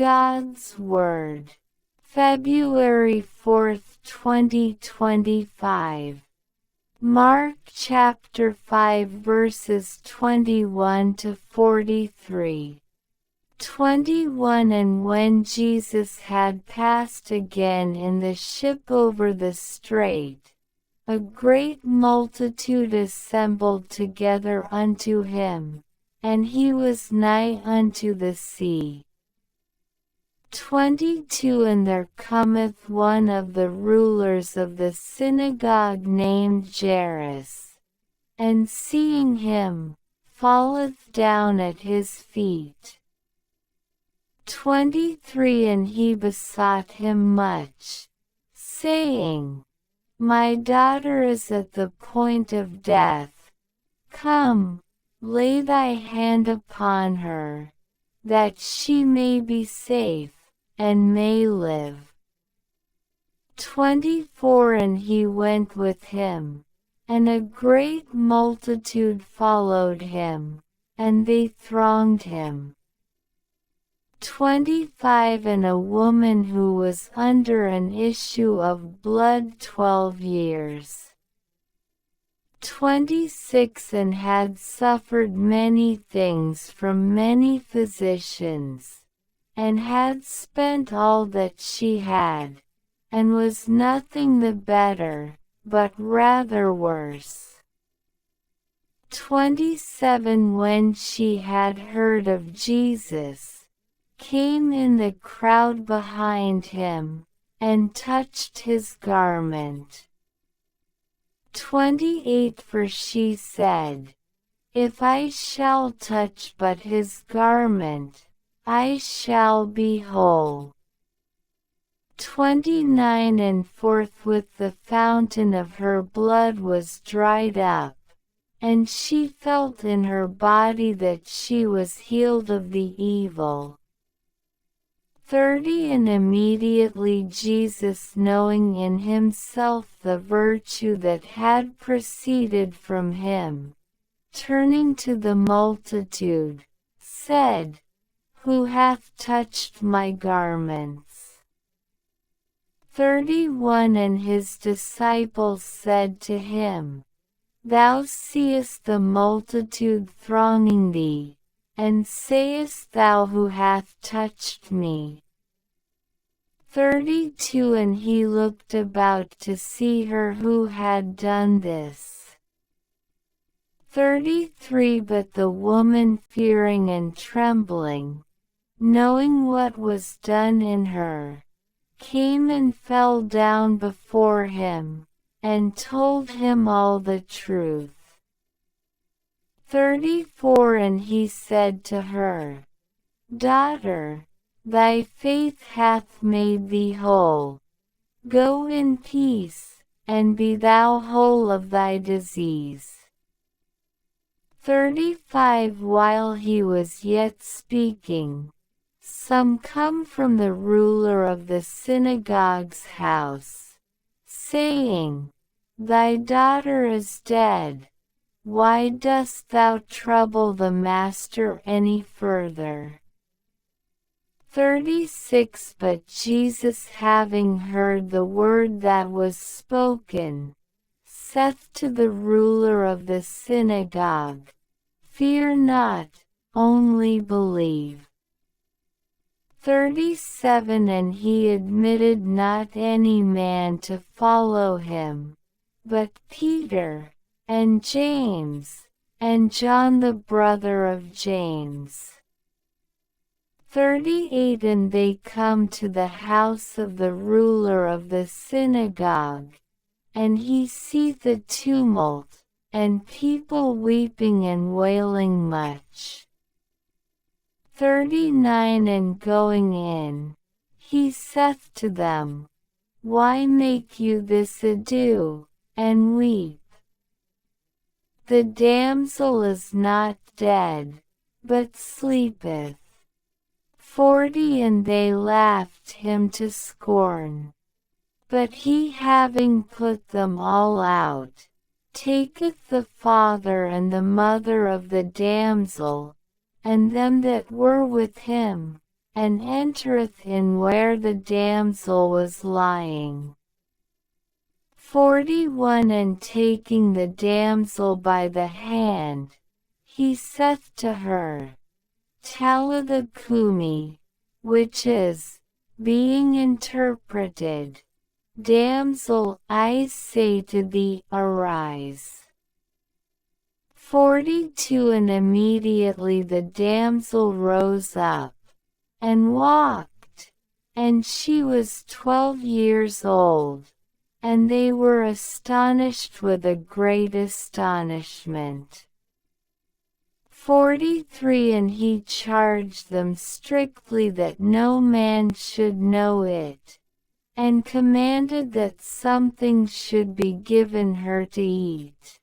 God's Word. February 4, 2025. Mark chapter 5 verses 21 to 43. 21 And when Jesus had passed again in the ship over the strait, a great multitude assembled together unto him, and he was nigh unto the sea. 22 And there cometh one of the rulers of the synagogue named Jairus, and seeing him, falleth down at his feet. 23 And he besought him much, saying, My daughter is at the point of death. Come, lay thy hand upon her, that she may be safe, and may live. 24 And he went with him, and a great multitude followed him, and they thronged him. 25 And a woman who was under an issue of blood 12 years. 26 And had suffered many things from many physicians, and had spent all that she had, and was nothing the better, but rather worse. 27 When she had heard of Jesus, came in the crowd behind him, and touched his garment. 28 For she said, If I shall touch but his garment, I shall be whole. 29 And forthwith the fountain of her blood was dried up, and she felt in her body that she was healed of the evil. 30 And immediately Jesus, knowing in himself the virtue that had proceeded from him, turning to the multitude, said, Who hath touched my garments? 31 And his disciples said to him, Thou seest the multitude thronging thee, and sayest thou, Who hath touched me? 32 And he looked about to see her who had done this. 33 But the woman, fearing and trembling, knowing what was done in her, came and fell down before him, and told him all the truth. 34 And he said to her, Daughter, thy faith hath made thee whole. Go in peace, and be thou whole of thy disease. 35 While he was yet speaking, some come from the ruler of the synagogue's house, saying, Thy daughter is dead. Why dost thou trouble the Master any further? 36 But Jesus, having heard the word that was spoken, saith to the ruler of the synagogue, Fear not, only believe. 37 And he admitted not any man to follow him, but Peter, and James, and John the brother of James. 38 And they come to the house of the ruler of the synagogue, and he seeth a tumult, and people weeping and wailing much. 39 And going in, he saith to them, Why make you this ado, and weep? The damsel is not dead, but sleepeth. 40 And they laughed him to scorn. But he, having put them all out, taketh the father and the mother of the damsel, and them that were with him, and entereth in where the damsel was lying. 41 And taking the damsel by the hand, he saith to her, Talitha cumi, which is, being interpreted, Damsel, I say to thee, arise. 42 And immediately the damsel rose up, and walked, and she was 12 years old, and they were astonished with a great astonishment. 43 And he charged them strictly that no man should know it, and commanded that something should be given her to eat.